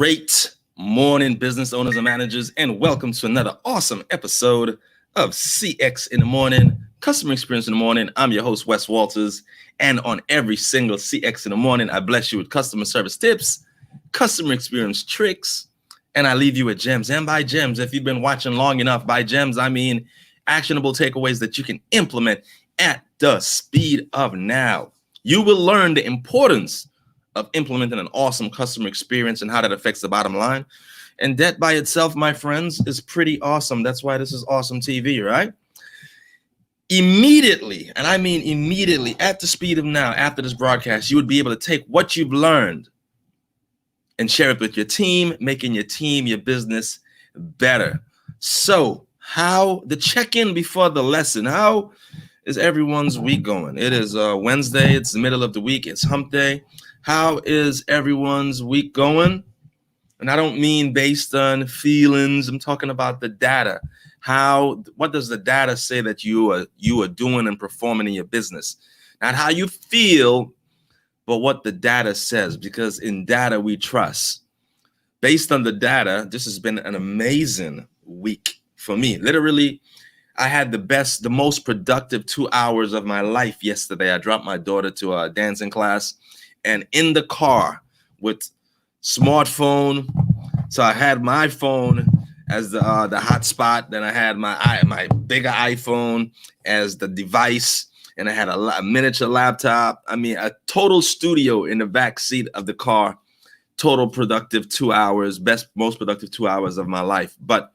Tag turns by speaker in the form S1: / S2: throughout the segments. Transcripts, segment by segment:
S1: Great morning, business owners and managers, and welcome to another awesome episode of CX in the Morning, Customer Experience in the Morning. I'm your host, Wess Walters, and on every single CX in the Morning, I bless you with customer service tips, customer experience tricks, and I leave you with gems. And by gems, if you've been watching long enough, by gems, I mean actionable takeaways that you can implement at the speed of now. You will learn the importance of implementing an awesome customer experience and how that affects the bottom line. And that by itself, my friends, is pretty awesome. That's why this is awesome TV, right? Immediately, and I mean immediately, at the speed of now, after this broadcast, you would be able to take what you've learned and share it with your team, making your team, your business better. So how the check-in before the lesson, how is everyone's week going? It is Wednesday. It's the middle of the week. It's hump day. How is everyone's week going? And I don't mean based on feelings. I'm talking about the data. What does the data say that you are doing and performing in your business? Not how you feel, but what the data says, because in data we trust. Based on the data, this has been an amazing week for me. Literally, I had the most productive 2 hours of my life yesterday. I dropped my daughter to a dancing class, and in the car with smartphone. So I had my phone as the hotspot. Then I had my bigger iPhone as the device, and I had a miniature laptop. I mean, a total studio in the back seat of the car. Total productive 2 hours, most productive 2 hours of my life. But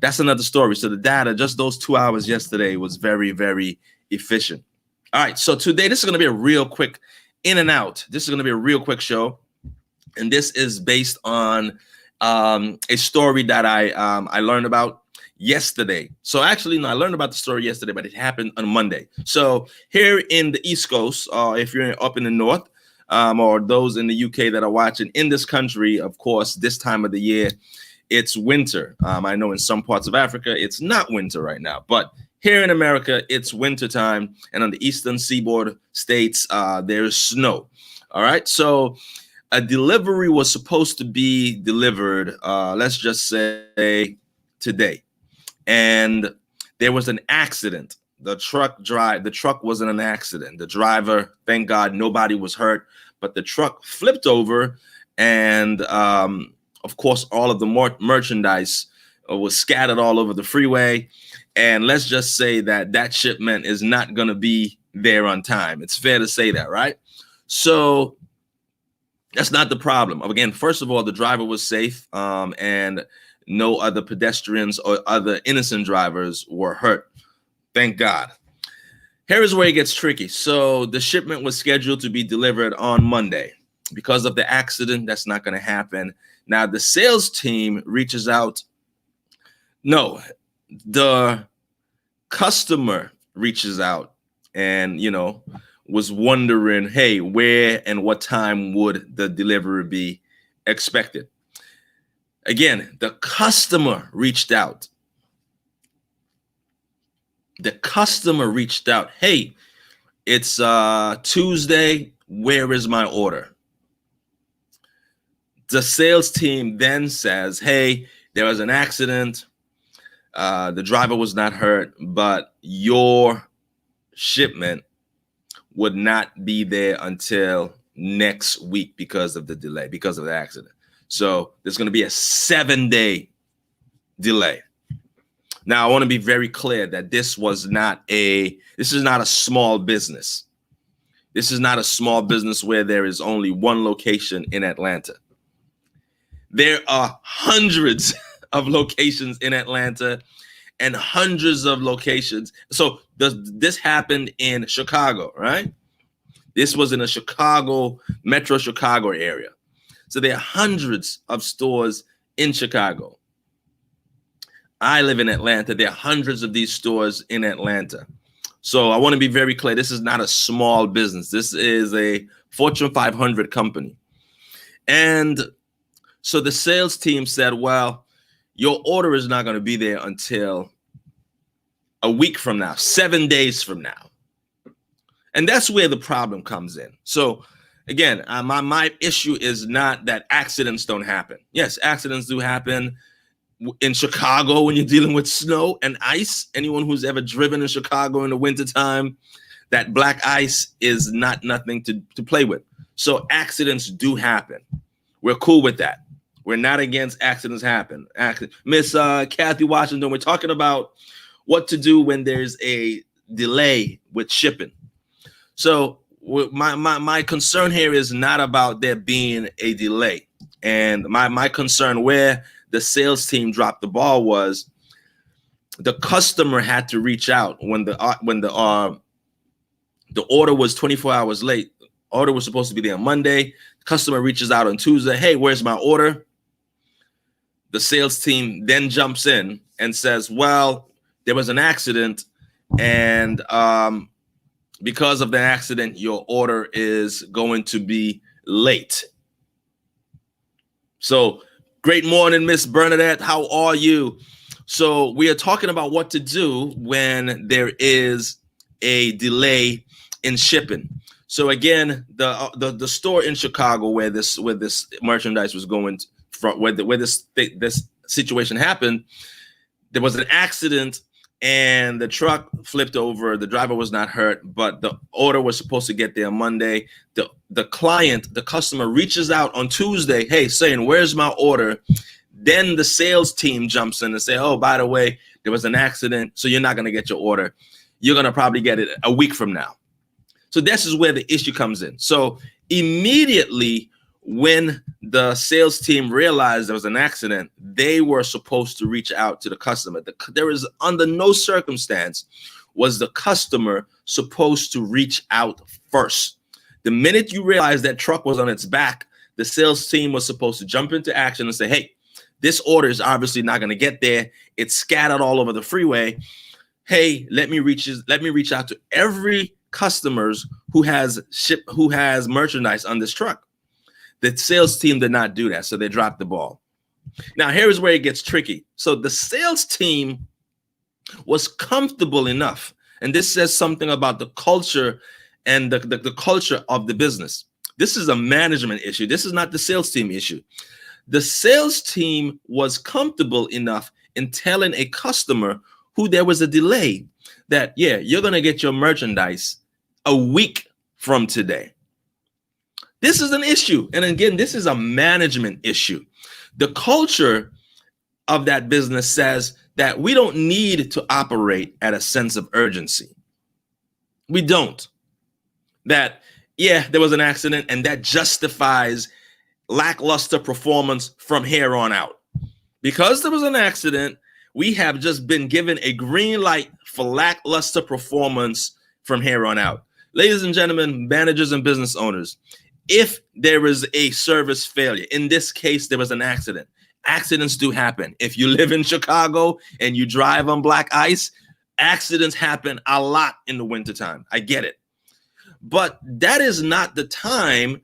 S1: that's another story. So the data, just those 2 hours yesterday, was very, very efficient. All right. So today, this is going to be a real quick in and out. This is going to be a real quick show. And this is based on a story that I learned about yesterday. So actually, no, I learned about the story yesterday, but it happened on Monday. So here in the East Coast, if you're up in the North, or those in the UK that are watching, in this country, of course, this time of the year, it's winter. I know in some parts of Africa, it's not winter right now, but here in America, it's winter time. And on the eastern seaboard states, there's snow. All right. So a delivery was supposed to be delivered, let's just say today. And there was an accident. The truck wasn't an accident. The driver, thank God, nobody was hurt, but the truck flipped over, and of course, all of the merchandise was scattered all over the freeway. And let's just say that shipment is not going to be there on time. It's fair to say that, right? So that's not the problem. Again, first of all, the driver was safe, and no other pedestrians or other innocent drivers were hurt. Thank God. Here is where it gets tricky. So the shipment was scheduled to be delivered on Monday. Because of the accident, that's not going to happen. Now, the sales team reaches out. No, the customer reaches out and, was wondering, hey, where and what time would the delivery be expected? Again, the customer reached out. The customer reached out. Hey, it's Tuesday. Where is my order? The sales team then says, hey, there was an accident. The driver was not hurt, but your shipment would not be there until next week because of the delay, because of the accident. So there's going to be a 7-day delay. Now, I want to be very clear that this is not a small business. This is not a small business where there is only one location in Atlanta. There are hundreds of locations in Atlanta and hundreds of locations. So this happened in Chicago, right? This was in a Metro Chicago area. So there are hundreds of stores in Chicago. I live in Atlanta. There are hundreds of these stores in Atlanta. So I want to be very clear. This is not a small business. This is a Fortune 500 company. And so the sales team said, well, your order is not going to be there until a week from now, 7 days from now. And that's where the problem comes in. So Again, my issue is not that accidents don't happen. Yes, accidents do happen in Chicago when you're dealing with snow and ice. Anyone who's ever driven in Chicago in the wintertime, that black ice is not nothing to play with. So accidents do happen. We're cool with that. We're not against accidents happen. Miss Kathy Washington, we're talking about what to do when there's a delay with shipping. So my concern here is not about there being a delay. And my concern where the sales team dropped the ball was the customer had to reach out when the order was 24 hours late. Order was supposed to be there on Monday. Customer reaches out on Tuesday. Hey, where's my order? The sales team then jumps in and says, well, there was an accident, and because of the accident, your order is going to be late. So, great morning, Miss Bernadette. How are you? So we are talking about what to do when there is a delay in shipping. So again, the store in Chicago where this merchandise was going from, where this situation happened, there was an accident and the truck flipped over. The driver was not hurt, but the order was supposed to get there Monday. The customer reaches out on Tuesday, hey, saying, where's my order? Then the sales team jumps in and say, oh, by the way, there was an accident, so you're not going to get your order. You're going to probably get it a week from now. So this is where the issue comes in. So immediately when the sales team realized there was an accident, they were supposed to reach out to the customer. There is under no circumstance was the customer supposed to reach out first. The minute you realize that truck was on its back, the sales team was supposed to jump into action and say, hey, this order is obviously not going to get there. It's scattered all over the freeway. Hey, let me reach out to every customers who has merchandise on this truck. The sales team did not do that, so they dropped the ball. Now, here's where it gets tricky. So the sales team was comfortable enough, and this says something about the culture and the culture of the business. This is a management issue. This is not the sales team issue. The sales team was comfortable enough in telling a customer who there was a delay that, yeah, you're going to get your merchandise a week from today. This is an issue. And again, this is a management issue. The culture of that business says that we don't need to operate at a sense of urgency. We don't. That, yeah, there was an accident and that justifies lackluster performance from here on out. Because there was an accident, we have just been given a green light for lackluster performance from here on out. Ladies and gentlemen, managers and business owners, if there is a service failure, in this case, there was an accident. Accidents do happen. If you live in Chicago and you drive on black ice, accidents happen a lot in the wintertime. I get it. But that is not the time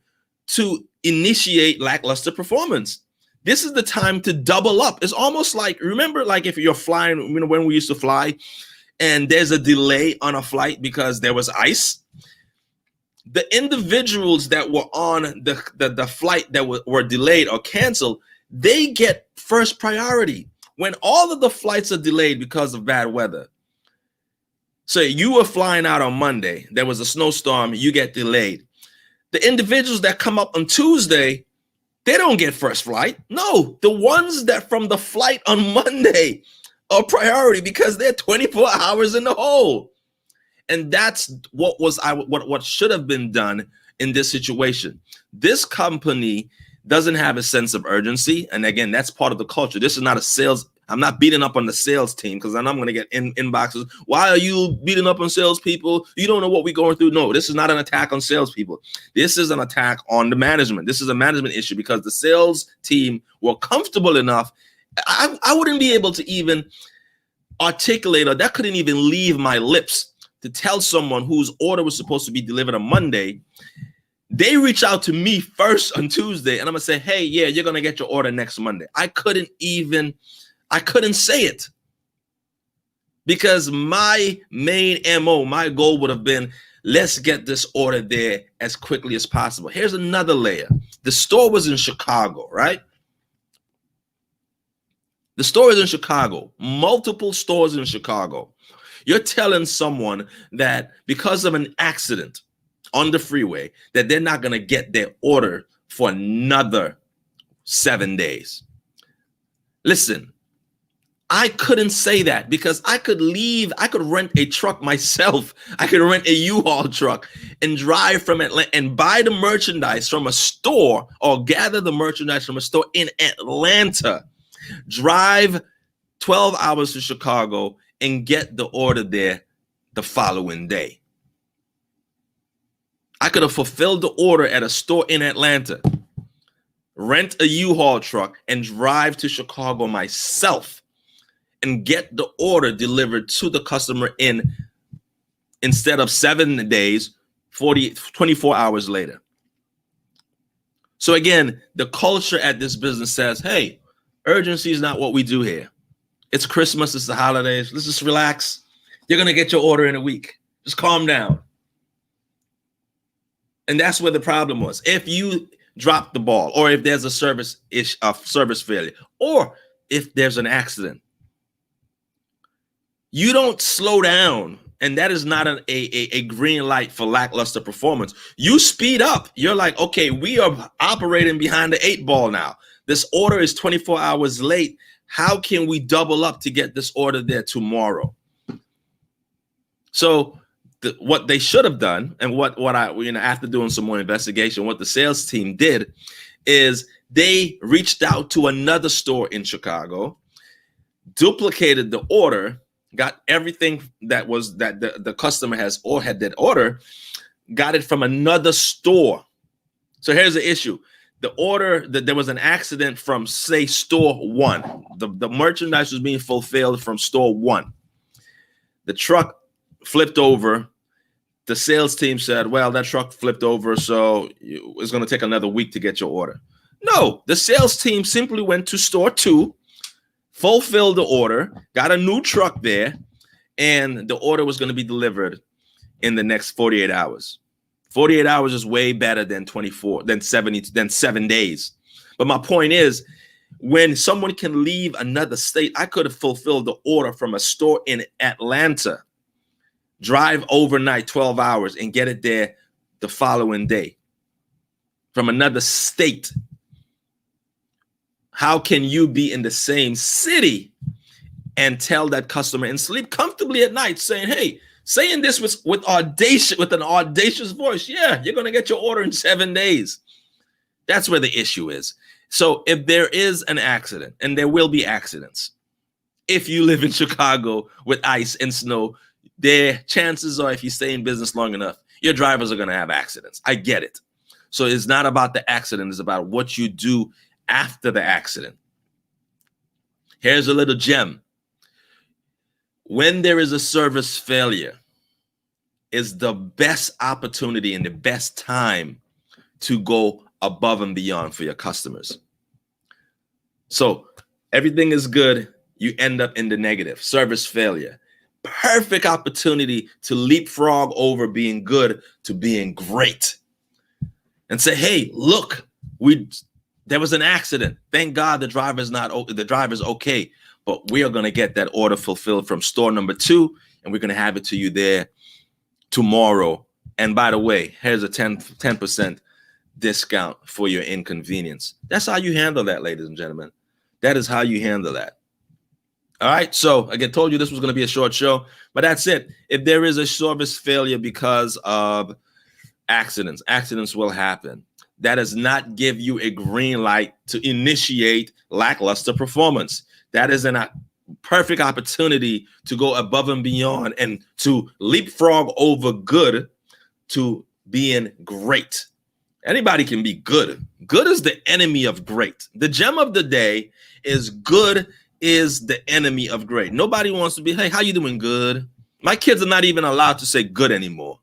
S1: to initiate lackluster performance. This is the time to double up. It's almost like, remember, like if you're flying, you know, when we used to fly and there's a delay on a flight because there was ice. The individuals that were on the flight that were delayed or canceled, they get first priority when all of the flights are delayed because of bad weather. So you were flying out on Monday, there was a snowstorm, you get delayed. The individuals that come up on Tuesday, they don't get first flight. No, the ones that from the flight on Monday are priority because they're 24 hours in the hole. And that's what should have been done in this situation. This company doesn't have a sense of urgency. And again, that's part of the culture. This is not a sales. I'm not beating up on the sales team because then I'm going to get inboxes. Why are you beating up on salespeople? You don't know what we're going through. No, this is not an attack on salespeople. This is an attack on the management. This is a management issue because the sales team were comfortable enough. I wouldn't be able to even articulate, or that couldn't even leave my lips to tell someone whose order was supposed to be delivered on Monday. They reach out to me first on Tuesday and I'm going to say, hey, yeah, you're going to get your order next Monday. I couldn't say it. because my main MO, my goal would have been, let's get this order there as quickly as possible. Here's another layer. The store was in Chicago, right? The store is in Chicago, multiple stores in Chicago. You're telling someone that because of an accident on the freeway, that they're not going to get their order for another 7 days. Listen, I couldn't say that because I could rent a truck myself. I could rent a U-Haul truck and drive from Atlanta and buy the merchandise from a store, or gather the merchandise from a store in Atlanta, drive 12 hours to Chicago and get the order there the following day. I could have fulfilled the order at a store in Atlanta, rent a U-Haul truck and drive to Chicago myself and get the order delivered to the customer instead of 7 days, 24 hours later. So again, the culture at this business says, hey, urgency is not what we do here. It's Christmas, it's the holidays. Let's just relax. You're going to get your order in a week. Just calm down. And that's where the problem was. If you drop the ball, or if there's a service failure, or if there's an accident, you don't slow down. And that is not a green light for lackluster performance. You speed up. You're like, okay, we are operating behind the 8 ball now. This order is 24 hours late. How can we double up to get this order there tomorrow? So what they should have done, and what I, after doing some more investigation, what the sales team did is they reached out to another store in Chicago, duplicated the order, got everything that the customer has or had that order, got it from another store. So here's the issue. The order, that there was an accident from, say, store 1. The merchandise was being fulfilled from store 1. The truck flipped over. The sales team said, well, that truck flipped over, so it's going to take another week to get your order. No, the sales team simply went to store 2, fulfilled the order, got a new truck there, and the order was going to be delivered in the next 48 hours. 48 hours is way better than 7 days. But my point is, when someone can leave another state, I could have fulfilled the order from a store in Atlanta, drive overnight 12 hours and get it there the following day from another state. How can you be in the same city and tell that customer and sleep comfortably at night saying, hey, saying this with an audacious voice, yeah, you're going to get your order in 7 days. That's where the issue is. So if there is an accident, and there will be accidents, if you live in Chicago with ice and snow, their chances are, if you stay in business long enough, your drivers are going to have accidents. I get it. So it's not about the accident. It's about what you do after the accident. Here's a little gem. When there is a service failure, is the best opportunity and the best time to go above and beyond for your customers. So everything is good. You end up in the negative. Service failure. Perfect opportunity to leapfrog over being good to being great. And say, hey, look, there was an accident. Thank God the driver's okay. But we are going to get that order fulfilled from store number 2, and we're going to have it to you there tomorrow. And by the way, here's a 10% discount for your inconvenience. That's how you handle that, ladies and gentlemen. That is how you handle that. All right. So I told you this was going to be a short show, but that's it. If there is a service failure because of accidents will happen. That does not give you a green light to initiate lackluster performance. That is a perfect opportunity to go above and beyond and to leapfrog over good to being great. Anybody can be good. Good is the enemy of great. The gem of the day is good is the enemy of great. Nobody wants to be, hey, how you doing? Good. My kids are not even allowed to say good anymore.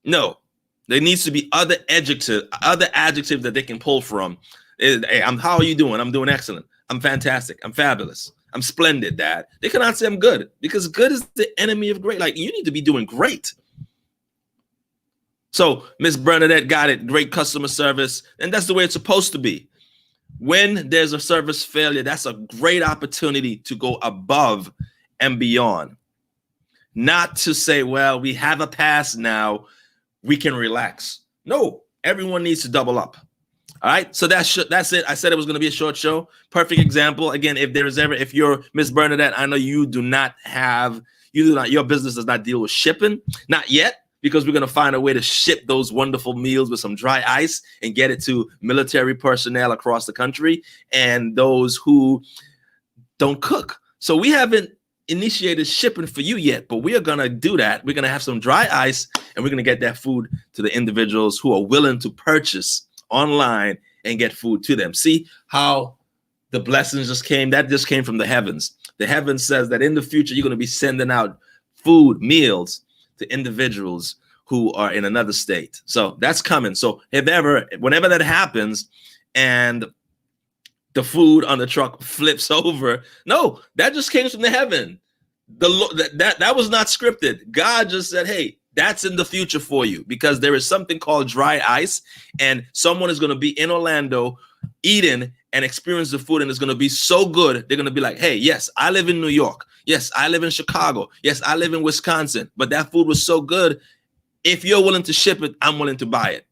S1: No, there needs to be other adjectives that they can pull from. Hey, how are you doing? I'm doing excellent. I'm fantastic. I'm fabulous. I'm splendid, Dad. They cannot say I'm good, because good is the enemy of great. Like, you need to be doing great. So Miss Bernadette got it. Great customer service. And that's the way it's supposed to be. When there's a service failure, that's a great opportunity to go above and beyond. Not to say, well, we have a pass now, we can relax. No, everyone needs to double up. All right, so that's it. I said it was going to be a short show. Perfect example. Again, if you're Miss Bernadette, I know your business does not deal with shipping, not yet, because we're going to find a way to ship those wonderful meals with some dry ice and get it to military personnel across the country and those who don't cook. So we haven't initiated shipping for you yet, but we are going to do that. We're going to have some dry ice, and we're going to get that food to the individuals who are willing to purchase online and get food to them. See how the blessings just came? That just came from the heavens. The heavens says that in the future, you're going to be sending out food, meals to individuals who are in another state. So that's coming. So whenever that happens and the food on the truck flips over, no, that just came from the heaven. That was not scripted. God just said, hey, that's in the future for you, because there is something called dry ice, and someone is going to be in Orlando eating and experience the food, and it's going to be so good. They're going to be like, hey, yes, I live in New York. Yes, I live in Chicago. Yes, I live in Wisconsin. But that food was so good. If you're willing to ship it, I'm willing to buy it.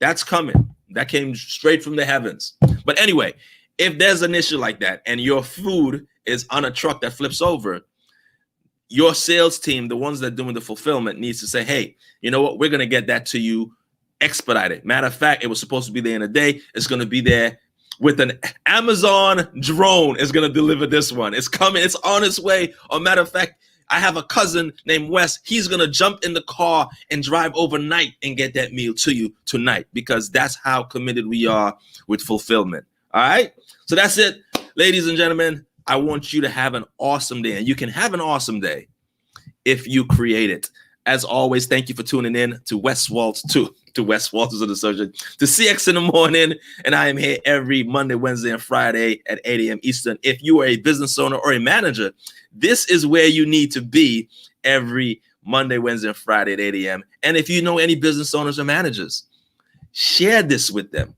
S1: That's coming. That came straight from the heavens. But anyway, if there's an issue like that and your food is on a truck that flips over, your sales team, the ones that are doing the fulfillment, needs to say, hey, you know what? We're going to get that to you expedited. Matter of fact, it was supposed to be there in a day. It's going to be there with an Amazon drone. Is going to deliver this one. It's coming. It's on its way. Or matter of fact, I have a cousin named Wes. He's going to jump in the car and drive overnight and get that meal to you tonight, because that's how committed we are with fulfillment. All right. So that's it, ladies and gentlemen. I want you to have an awesome day, and you can have an awesome day if you create it. As always, thank you for tuning in to Wess Walters, to Wess Walters of the Surgeon, to CX in the Morning. And I am here every Monday, Wednesday, and Friday at 8 a.m. Eastern. If you are a business owner or a manager, this is where you need to be every Monday, Wednesday, and Friday at 8 a.m. And if you know any business owners or managers, share this with them.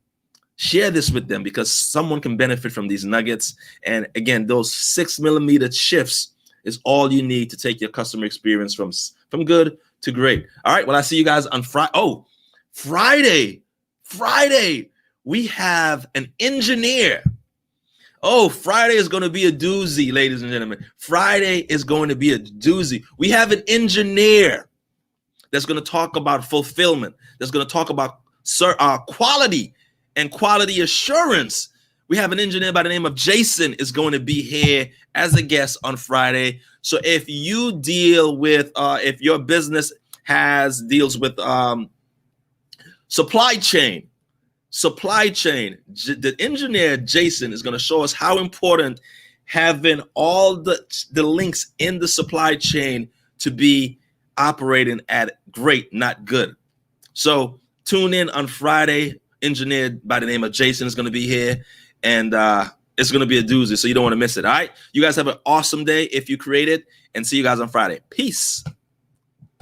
S1: Share this with them, because someone can benefit from these nuggets. And again, those 6mm shifts is all you need to take your customer experience from good to great. All right. Well, I see you guys on Friday. Oh, Friday, we have an engineer. Oh, Friday is going to be a doozy, ladies and gentlemen. Friday is going to be a doozy. We have an engineer that's going to talk about fulfillment. That's going to talk about quality and quality assurance. We have an engineer by the name of Jason is going to be here as a guest on Friday. So if you deal with, if your business deals with supply chain, the engineer Jason is going to show us how important having all the links in the supply chain to be operating at great, not good. So tune in on Friday. Engineer by the name of Jason is going to be here, and it's going to be a doozy, so you don't want to miss it. All right, you guys have an awesome day if you create it, and see you guys on Friday. Peace.